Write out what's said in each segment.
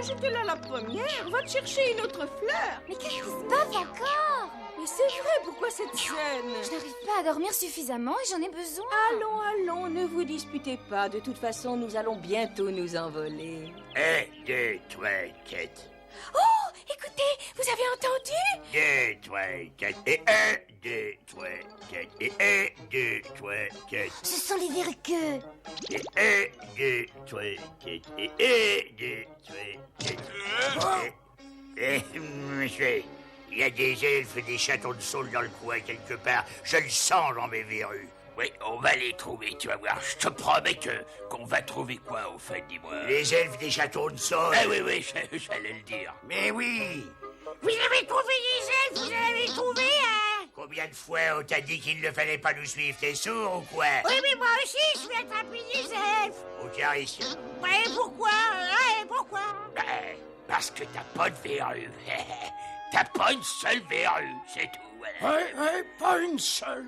j'étais là la première. Va te chercher une autre fleur. Mais qu'est-ce qui se passe encore? Mais c'est vrai, pourquoi cette scène? Je n'arrive pas à dormir suffisamment et j'en ai besoin. Allons, ne vous disputez pas. De toute façon, nous allons bientôt nous envoler. 1, 2, 3, 4. Oh, écoutez, vous avez entendu? 2, 3, 4. Et 1, 2, 3, 4. Et 1, 2, 3, 4. Ce sont les verruqueux. Et 1, 2, 3, 4. Et 1, 2, 3, 4. Monsieur, il y a des elfes et des chatons de saule dans le coin quelque part. Je le sens dans mes verrues. Oui, on va les trouver, tu vas voir. Je te promets qu'on va trouver quoi, au fait, dis-moi. Les elfes des chatons de saule. Ah oui, j'allais le dire. Mais oui. Vous avez trouvé les elfes, vous avez trouvé, hein? Combien de fois on t'a dit qu'il ne fallait pas nous suivre? T'es sourd ou quoi? Oui, mais moi aussi, je vais attraper les elfes. Aucun risque. Ouais, pourquoi? Ouais, pourquoi? Parce que t'as pas de verrue. T'as pas une seule verrue, c'est tout. Ouais, pas une seule.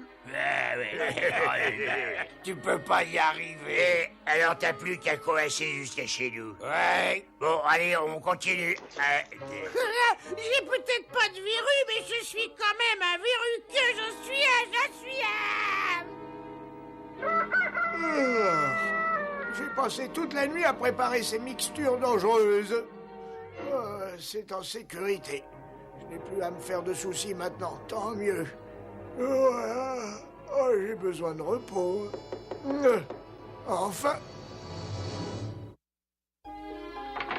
Tu peux pas y arriver. Alors t'as plus qu'à coincer jusqu'à chez nous. Ouais. Bon, allez, on continue. J'ai peut-être pas de verrue, mais je suis quand même un verruqueux. J'ai passé toute la nuit à préparer ces mixtures dangereuses. C'est en sécurité. Je n'ai plus à me faire de soucis maintenant, tant mieux. J'ai besoin de repos. Enfin.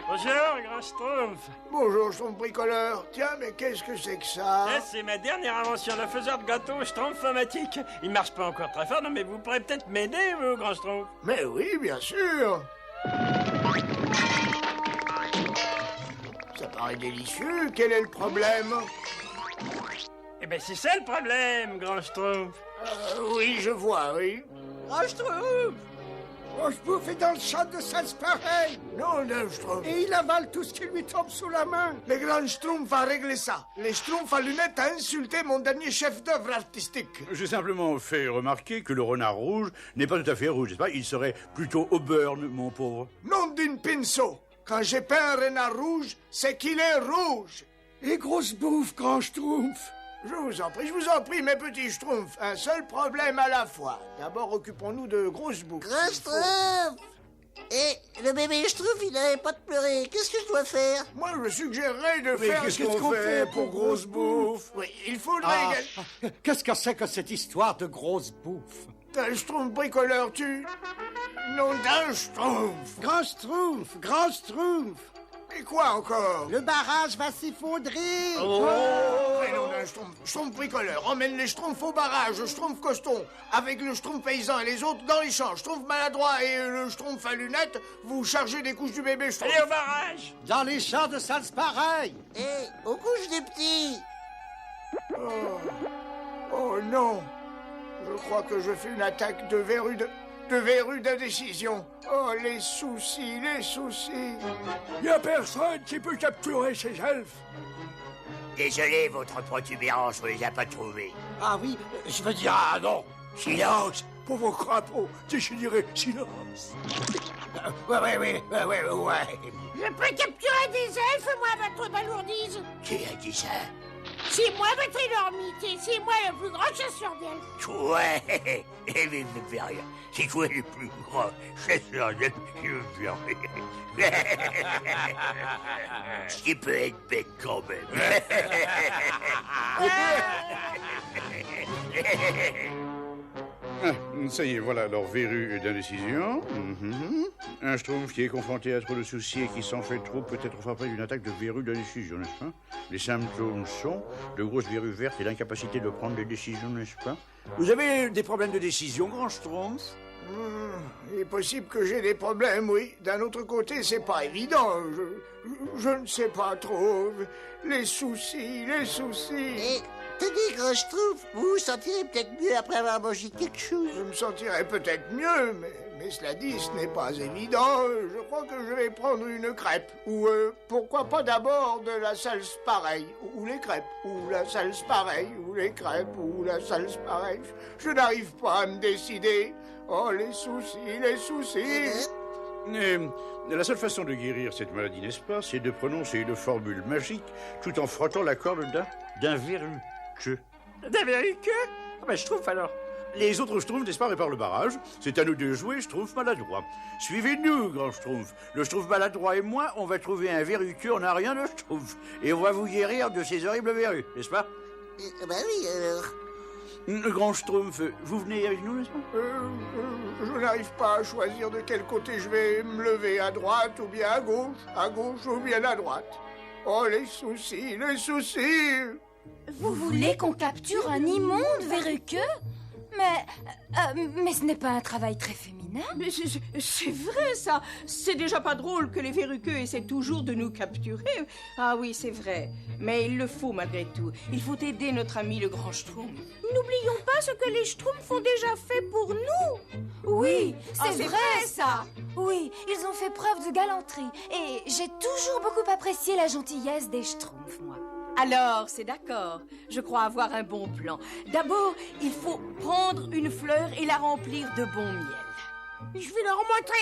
Bonjour, grand Schtroumpf. Bonjour, Schtroumpf bricoleur. Tiens, mais qu'est-ce que c'est que ça? C'est ma dernière invention, le faiseur de gâteaux Schtroumpfomatique. Il marche pas encore très fort, non, mais vous pourrez peut-être m'aider, vous, grand Schtroumpf. Mais oui, bien sûr. Ça paraît délicieux. Quel est le problème? Eh ben, c'est ça le problème, grand Schtroumpf. Oui, je vois, oui. Grand Schtroumpf! Rochebouf est dans le champ de Schtroumpf. Non, non, Schtroumpf. Et il avale tout ce qui lui tombe sous la main. Le grand Schtroumpf va régler ça. Les Schtroumpfs à lunettes a insulté mon dernier chef-d'œuvre artistique. J'ai simplement fait remarquer que le renard rouge n'est pas tout à fait rouge, n'est-ce pas? Il serait plutôt Auburn, mon pauvre. Nom d'une pinceau. Quand j'ai peint un renard rouge, c'est qu'il est rouge. Et grosse bouffe, grand Schtroumpf. Je vous en prie, mes petits Schtroumpfs. Un seul problème à la fois. D'abord, occupons-nous de grosse bouffe. Grand Schtroumpf! Et le bébé Schtroumpf, il n'arrête pas de pleurer. Qu'est-ce que je dois faire? Moi, je suggérerais de faire ce qu'on fait pour grosse bouffe. Oui, il faudrait... Qu'est-ce que c'est que cette histoire de grosse bouffe? Un Schtroumpf bricoleur, tu... Nom d'un Schtroumpf. Grand Schtroumpf, grand Schtroumpf. Et quoi encore? Le barrage va s'effondrer. Nom d'un Schtroumpf. Schtroumpf bricoleur, emmène les Schtroumpfs au barrage, Schtroumpf coston, avec le Schtroumpf paysan et les autres dans les champs. Schtroumpf maladroit et le Schtroumpf à lunettes, vous chargez des couches du bébé Schtroumpf. Allez au barrage! Dans les champs de Salzpareil. Et aux couches des petits. Oh non. Je crois que je fais une attaque de verrue d'indécision. Oh, les soucis, les soucis. Y a personne qui peut capturer ces elfes. Désolé, votre protubérance, on les a pas trouvés. Ah oui, je veux dire, ah non. Silence, pauvre crapaud, déchiré, silence. Ouais. Je peux capturer des elfes, moi, votre balourdise. Qui a dit ça? C'est moi, votre énormité. C'est moi le plus grand chasseur d'elfes. Ouais, mais ne fais rien. C'est toi le plus grand chasseur d'elfes, je veux dire. Ce qui peut être bête quand même. Ça y est, voilà leur verrue d'indécision. Un Schtroumpf qui est confronté à trop de soucis et qui s'en fait trop peut être frappé d'une attaque de verrue d'indécision, n'est-ce pas? Les symptômes sont de grosses verrues vertes et l'incapacité de prendre des décisions, n'est-ce pas? Vous avez des problèmes de décision, grand Schtroumpf? Il est possible que j'ai des problèmes, oui. D'un autre côté, c'est pas évident. Je ne sais pas trop. Les soucis. Et tenez, grand Schtroumpf, vous vous sentirez peut-être mieux après avoir mangé quelque chose. Je me sentirais peut-être mieux, mais cela dit, ce n'est pas évident. Je crois que je vais prendre une crêpe. Ou pourquoi pas d'abord de la salse pareille. Ou les crêpes. Ou la salse pareille. Ou les crêpes. Ou la salse pareille. Je n'arrive pas à me décider. Oh, les soucis. La seule façon de guérir cette maladie, n'est-ce pas, c'est de prononcer une formule magique tout en frottant la corde d'un verruqueux. D'un verruqueux? Ah ben, je trouve alors. Les autres Schtroumpfs, n'est-ce pas, réparent le barrage. C'est à nous de jouer Schtroumpf maladroit. Suivez-nous, grand Schtroumpf. Le Schtroumpf maladroit et moi, on va trouver un verruqueux en a rien de Schtroumpf. Et on va vous guérir de ces horribles verrues, n'est-ce pas? Bah oui, alors... Grand Schtroumpf, vous venez avec nous, n'est-ce pas? Je n'arrive pas à choisir de quel côté je vais me lever, à droite ou bien à gauche ou bien à droite. Oh, les soucis, les soucis! Vous voulez qu'on capture un immonde verruqueux? Mais ce n'est pas un travail très féminin. Mais c'est vrai, ça. C'est déjà pas drôle que les verruqueux essaient toujours de nous capturer. Ah oui, c'est vrai. Mais il le faut malgré tout. Il faut aider notre ami le grand Schtroumpf. N'oublions pas ce que les Schtroumpfs ont déjà fait pour nous. Oui, c'est c'est vrai ça. Oui, ils ont fait preuve de galanterie. Et j'ai toujours beaucoup apprécié la gentillesse des Schtroumpfs, moi. Alors, c'est d'accord. Je crois avoir un bon plan. D'abord, il faut prendre une fleur et la remplir de bon miel. Je vais leur montrer,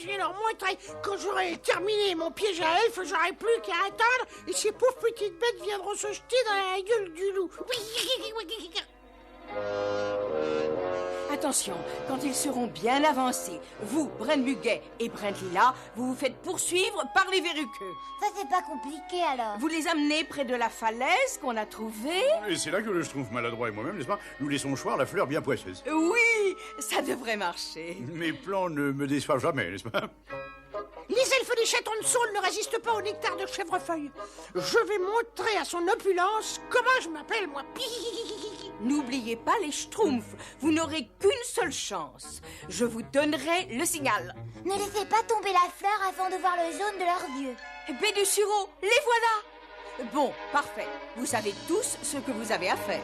je vais leur montrer. Quand j'aurai terminé mon piège à elfes, j'aurai plus qu'à attendre et ces pauvres petites bêtes viendront se jeter dans la gueule du loup. Attention, quand ils seront bien avancés, vous, Brenne Muguet et Brenne Lila, vous vous faites poursuivre par les verruqueux. Ça, c'est pas compliqué, alors. Vous les amenez près de la falaise qu'on a trouvée. Et c'est là que le Schtroumpf maladroit et moi-même, n'est-ce pas, nous laissons choir la fleur bien poisseuse. Oui, ça devrait marcher. Mes plans ne me déçoivent jamais, n'est-ce pas? Les elfes des chatons de saule ne résistent pas au nectar de chèvrefeuille. Je vais montrer à son opulence comment je m'appelle, moi. N'oubliez pas les Schtroumpfs. Vous n'aurez qu'une seule chance. Je vous donnerai le signal. Ne laissez pas tomber la fleur avant de voir le jaune de leurs yeux. Bédusuro, les voilà. Bon, parfait. Vous savez tous ce que vous avez à faire.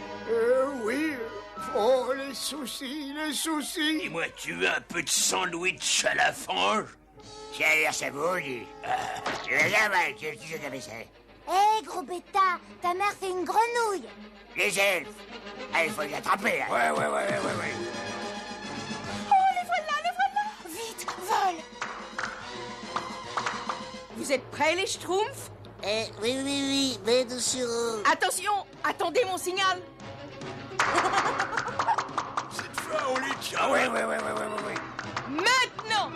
Oui. Oh, les soucis, les soucis. Dis-moi, tu veux un peu de sandwich à la fange? Ça a l'air savoueux, dis. Regarde, qui c'est qui avait ça? Hé, gros bêta, ta mère c'est une grenouille. Les elfes. Ah, il faut les attraper, hein. Ouais. Oh, les voilà. Vite, vole. Vous êtes prêts, les Schtroumpfs? Oui, mais sur... Attention, attendez mon signal. Cette fois, on les tient. Ouais. Maintenant.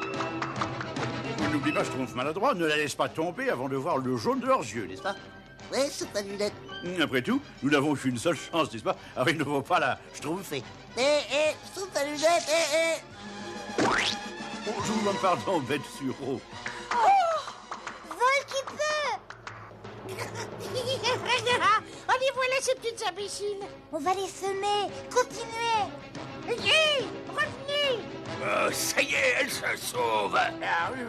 N'oublie pas, Schtroumpf maladroit, ne la laisse pas tomber avant de voir le jaune de leurs yeux, n'est-ce pas? Ouais, c'est pas lunette. Après tout, nous n'avons qu'une seule chance, n'est-ce pas? Alors il ne faut pas la schtroumpfer. Je trouve ta lunette, Oh, je vous demande pardon, bête sureau. Vole qui peut. Oh, les voilà, ces petites imbéciles. On va les semer. Continuez. Hé, revenez. Oh, ça y est, elle se sauve. Ah, oui.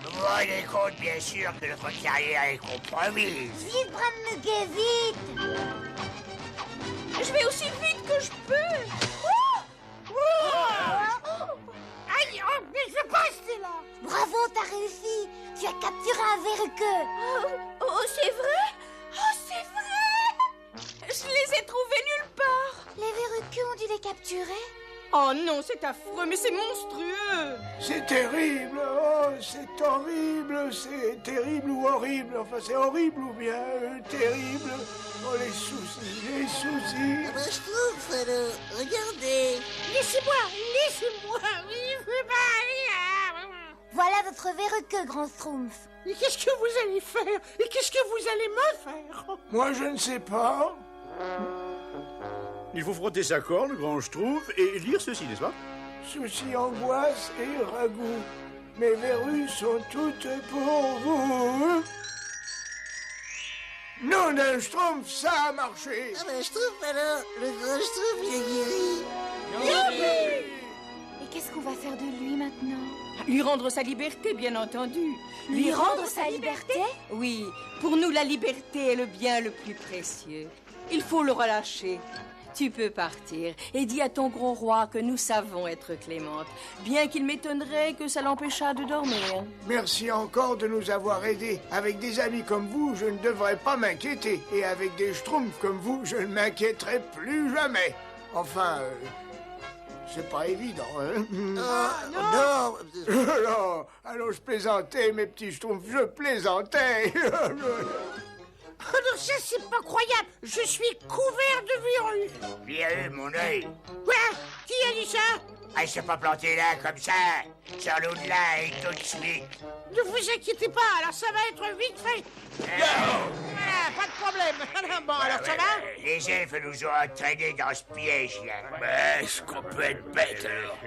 Vous vous rendez compte, bien sûr, que notre carrière est compromise. Vite, Brenne Muguet, vite. Je vais aussi vite que je peux. Aïe, mais je veux pas rester là. Bravo, t'as réussi. Tu as capturé un verruqueux. Oh, c'est vrai? Oh, c'est vrai! Je les ai trouvés nulle part. Les verruqueux ont dû les capturer. Oh non, c'est affreux, mais c'est monstrueux. C'est terrible. Oh, c'est horrible. C'est terrible ou horrible. Enfin, c'est horrible ou bien terrible. Oh, les soucis. Je trouve, alors, regardez. Laissez-moi. Oui, je veux pas. Voilà votre verruqueux, grand Schtroumpf. Et qu'est-ce que vous allez faire? Et qu'est-ce que vous allez me faire? Moi, je ne sais pas. Il faut frotter sa corne, grand Schtroumpf, et lire ceci, n'est-ce pas? Soucis, angoisse et ragoût. Mes verrues sont toutes pour vous. Non, d'un Schtroumpf, ça a marché. Ah ben, je trouve, alors, le grand Schtroumpf, il est guéri. Et qu'est-ce qu'on va faire de lui maintenant? Lui rendre sa liberté, bien entendu. Lui rendre sa liberté? Oui, pour nous, la liberté est le bien le plus précieux. Il faut le relâcher. Tu peux partir et dis à ton gros roi que nous savons être clémentes, bien qu'il m'étonnerait que ça l'empêchât de dormir. Merci encore de nous avoir aidés. Avec des amis comme vous, je ne devrais pas m'inquiéter. Et avec des Schtroumpfs comme vous, je ne m'inquiéterai plus jamais. Enfin, c'est pas évident, hein. Non. Non, alors je plaisantais, mes petits schtroumpfs, je plaisantais. Oh non, ça c'est pas croyable. Je suis couvert de verrues. Verrues, mon œil. Quoi? Qui a dit ça? Ah, il s'est pas planté là, comme ça. Sors-le de là et tout de suite. Ne vous inquiétez pas, alors ça va être vite fait. Ah, pas de problème. Bon, alors ça va? Les elfes nous ont entraînés dans ce piège, là. Mais est-ce qu'on peut être bête, alors?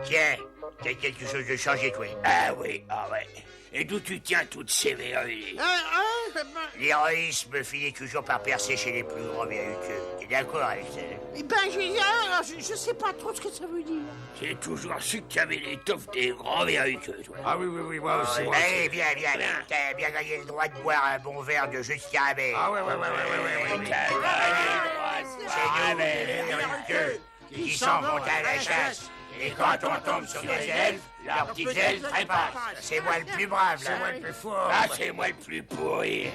Tiens, t'as quelque chose de changé, toi. Ah oui. Et d'où tu tiens toutes ces verrues? L'héroïsme finit toujours par percer chez les plus grands verruqueux. T'es d'accord avec ça? Eh ben, je sais pas trop ce que ça veut dire. J'ai toujours su que tu avais l'étoffe des grands verruqueux, toi. Ah oui, moi aussi. Allez, viens. T'as bien gagné le droit de boire un bon verre de jus de caramel. Ah ouais. C'est nous, les verruqueux, qui s'en vont à la chasse. Et quand on tombe sur des elfes, leurs petites ailes trépassent. C'est moi le plus brave, là. C'est moi le plus fort. Ah, c'est moi le plus pourri.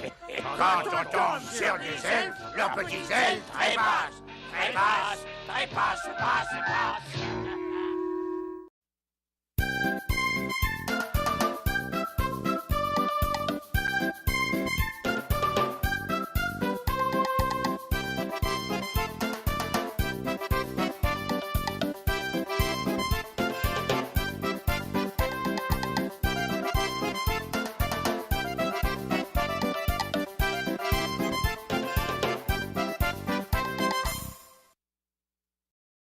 Quand on tombe sur des elfes, leurs petites ailes trépassent. Trépasse, passe.